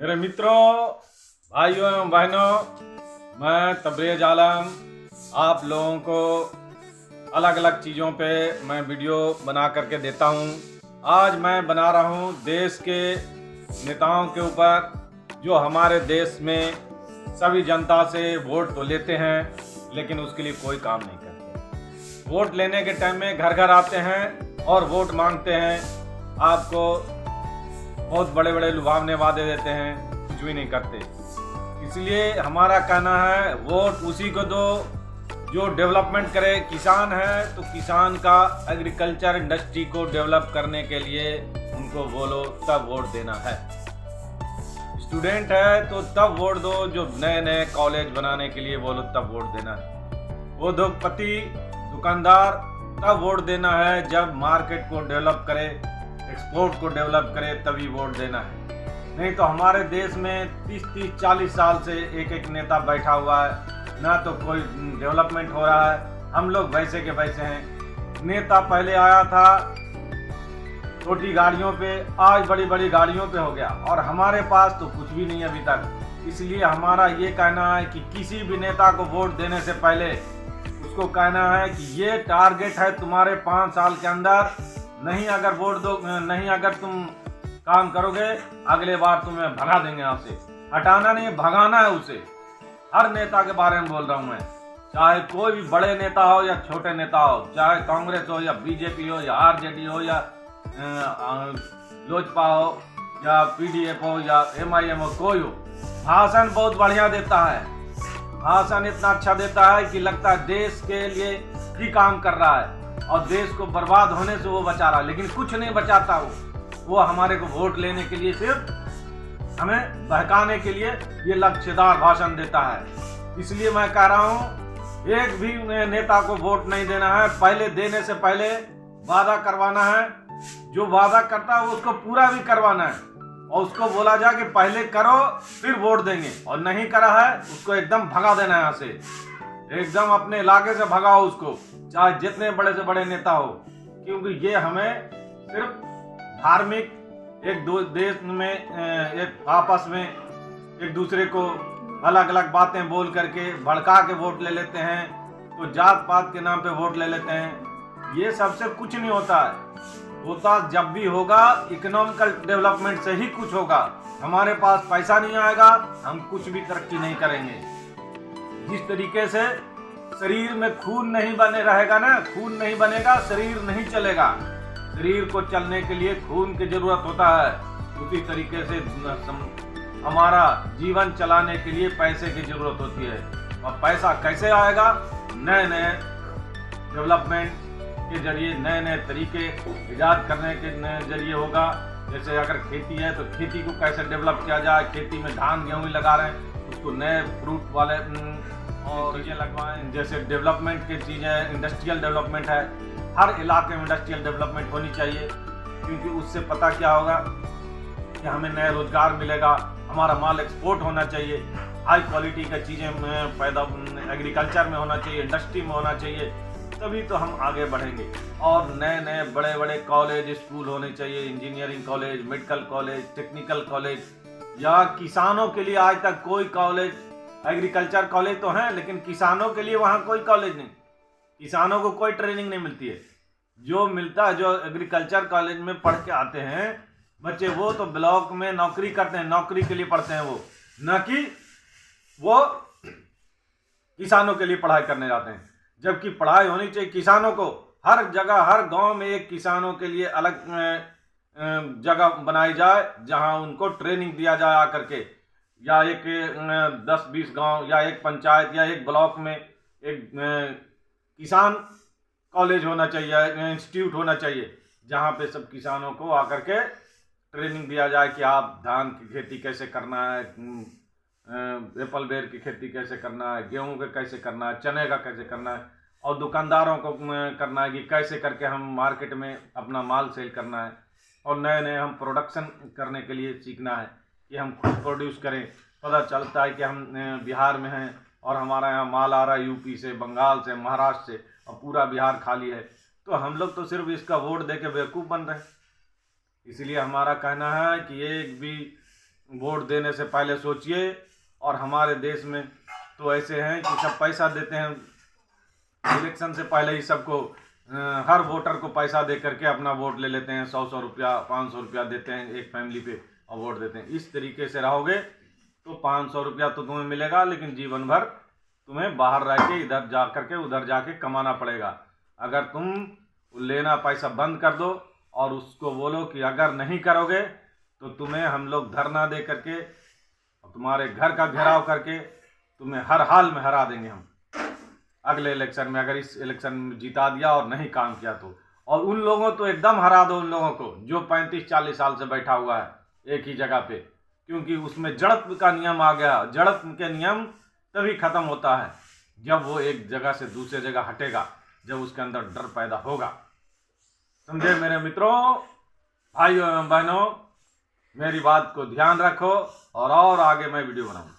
मेरे मित्रों, भाइयों एवं बहनों, मैं तबरेज आलम आप लोगों को अलग अलग चीज़ों पे मैं वीडियो बना करके देता हूँ। आज मैं बना रहा हूँ देश के नेताओं के ऊपर, जो हमारे देश में सभी जनता से वोट तो लेते हैं लेकिन उसके लिए कोई काम नहीं करते। वोट लेने के टाइम में घर घर आते हैं और वोट मांगते हैं, आपको बहुत बड़े बड़े लुभावने वादे देते हैं, कुछ भी नहीं करते। इसलिए हमारा कहना है वोट उसी को दो जो डेवलपमेंट करे। किसान है तो किसान का एग्रीकल्चर इंडस्ट्री को डेवलप करने के लिए उनको बोलो, तब वोट देना है। स्टूडेंट है तो तब वोट दो, जो नए नए कॉलेज बनाने के लिए बोलो तब वोट देना है। उद्योगपति दुकानदार तब वोट देना है जब मार्केट को डेवलप करे, एक्सपोर्ट को डेवलप करे, तभी वोट देना है। नहीं तो हमारे देश में 30-40 साल से एक एक नेता बैठा हुआ है, ना तो कोई डेवलपमेंट हो रहा है। हम लोग वैसे के वैसे हैं। नेता पहले आया था छोटी गाड़ियों पे, आज बड़ी बड़ी गाड़ियों पे हो गया और हमारे पास तो कुछ भी नहीं अभी तक। इसलिए हमारा ये कहना है कि किसी भी नेता को वोट देने से पहले उसको कहना है कि ये टारगेट है तुम्हारे 5 साल के अंदर, नहीं अगर वोट दो, नहीं अगर तुम काम करोगे, अगले बार तुम्हें भगा देंगे यहाँ से। हटाना नहीं, भगाना है उसे। हर नेता के बारे में बोल रहा हूँ मैं, चाहे कोई भी बड़े नेता हो या छोटे नेता हो, चाहे कांग्रेस हो या बीजेपी हो या आरजेडी हो या लोजपा हो या पीडीएफ हो या एमआईएम हो, कोई हो, भाषण बहुत बढ़िया देता है। भाषण इतना अच्छा देता है कि लगता है देश के लिए ही काम कर रहा है और देश को बर्बाद होने से वो बचा रहा है, लेकिन कुछ नहीं बचाता वो हमारे को वोट लेने के लिए, सिर्फ हमें बहकाने के लिए ये लक्ष्यदार भाषण देता है। इसलिए मैं कह रहा हूँ एक भी नेता को वोट नहीं देना है। पहले देने से पहले वादा करवाना है, जो वादा करता है उसको पूरा भी करवाना है और उसको बोला जाए कि पहले करो फिर वोट देंगे, और नहीं करा है उसको एकदम भगा देना है यहाँ से, एकदम अपने इलाके से भगाओ उसको, चाहे जितने बड़े से बड़े नेता हो। क्योंकि ये हमें सिर्फ धार्मिक एक दो देश में एक आपस में एक दूसरे को अलग अलग बातें बोल करके भड़का के वोट ले लेते हैं, तो जात पात के नाम पे वोट ले लेते हैं। ये सबसे कुछ नहीं होता है। होता जब भी होगा इकोनॉमिकल डेवलपमेंट से ही कुछ होगा। हमारे पास पैसा नहीं आएगा, हम कुछ भी तरक्की नहीं करेंगे। जिस तरीके से शरीर में खून नहीं बने रहेगा ना, खून नहीं बनेगा, शरीर नहीं चलेगा। शरीर को चलने के लिए खून की जरूरत होता है, उसी तरीके से हमारा जीवन चलाने के लिए पैसे की जरूरत होती है। और पैसा कैसे आएगा? नए नए डेवलपमेंट के जरिए, नए नए तरीके इजाद करने के जरिए होगा। जैसे अगर खेती है तो खेती को कैसे डेवलप किया जाए, खेती में धान गेहूँ ही लगा रहे हैं, उसको नए फ्रूट वाले और चीज़ें लगवाएं। जैसे डेवलपमेंट की चीज़ें, इंडस्ट्रियल डेवलपमेंट है, हर इलाके में इंडस्ट्रियल डेवलपमेंट होनी चाहिए, क्योंकि उससे पता क्या होगा कि हमें नया रोजगार मिलेगा, हमारा माल एक्सपोर्ट होना चाहिए, हाई क्वालिटी का चीज़ें पैदा एग्रीकल्चर में होना चाहिए, इंडस्ट्री में होना चाहिए, तभी तो हम आगे बढ़ेंगे। और नए नए बड़े बड़े कॉलेज स्कूल होने चाहिए, engineering college, medical college, technical college. या किसानों के लिए आज तक कोई कॉलेज, एग्रीकल्चर कॉलेज तो हैं लेकिन किसानों के लिए वहाँ कोई कॉलेज नहीं, किसानों को कोई ट्रेनिंग नहीं मिलती है। जो मिलता है, जो एग्रीकल्चर कॉलेज में पढ़ के आते हैं बच्चे, वो तो ब्लॉक में नौकरी करते हैं, नौकरी के लिए पढ़ते हैं वो, न कि वो किसानों के लिए पढ़ाई करने जाते हैं। जबकि पढ़ाई होनी चाहिए किसानों को, हर जगह हर गांव में एक किसानों के लिए अलग जगह बनाई जाए जहां उनको ट्रेनिंग दिया जाए आकर के, या एक 10-20 गांव या एक पंचायत या एक ब्लॉक में एक किसान कॉलेज होना चाहिए, इंस्टीट्यूट होना चाहिए, जहाँ पे सब किसानों को आकर के ट्रेनिंग दिया जाए कि आप धान की खेती कैसे करना है, एप्पल बेर की खेती कैसे करना है, गेहूं का कैसे करना है, चने का कैसे करना है, और दुकानदारों को करना है कि कैसे करके हम मार्केट में अपना माल सेल करना है, और नए नए हम प्रोडक्शन करने के लिए सीखना है कि हम खुद प्रोड्यूस करें। पता चलता है कि हम बिहार में हैं और हमारा यहाँ माल आ रहा है यूपी से, बंगाल से, महाराष्ट्र से, और पूरा बिहार खाली है, तो हम लोग तो सिर्फ इसका वोट दे के बेवकूफ़ बन रहे हैं। इसलिए हमारा कहना है कि एक भी वोट देने से पहले सोचिए। और हमारे देश में तो ऐसे हैं कि सब पैसा देते हैं, इलेक्शन से पहले ही सबको हर वोटर को पैसा दे करके अपना वोट ले लेते हैं। 100 रुपया 500 रुपया देते हैं एक फैमिली पे और वोट देते हैं। इस तरीके से रहोगे तो 500 रुपया तो तुम्हें मिलेगा, लेकिन जीवन भर तुम्हें बाहर रह के इधर जा करके उधर जाके कमाना पड़ेगा। अगर तुम लेना पैसा बंद कर दो और उसको बोलो कि अगर नहीं करोगे तो तुम्हें हम लोग धरना दे करके और तुम्हारे घर का घेराव करके तुम्हें हर हाल में हरा देंगे हम अगले इलेक्शन में, अगर इस इलेक्शन में जिता दिया और नहीं काम किया तो। और उन लोगों तो एकदम हरा दो, उन लोगों को जो 35-40 साल से बैठा हुआ है एक ही जगह पे, क्योंकि उसमें जड़त्व का नियम आ गया। जड़त्व के नियम तभी खत्म होता है जब वो एक जगह से दूसरे जगह हटेगा, जब उसके अंदर डर पैदा होगा। समझे मेरे मित्रों, भाइयों एवं बहनों, मेरी बात को ध्यान रखो और आगे मैं वीडियो बनाऊंगा।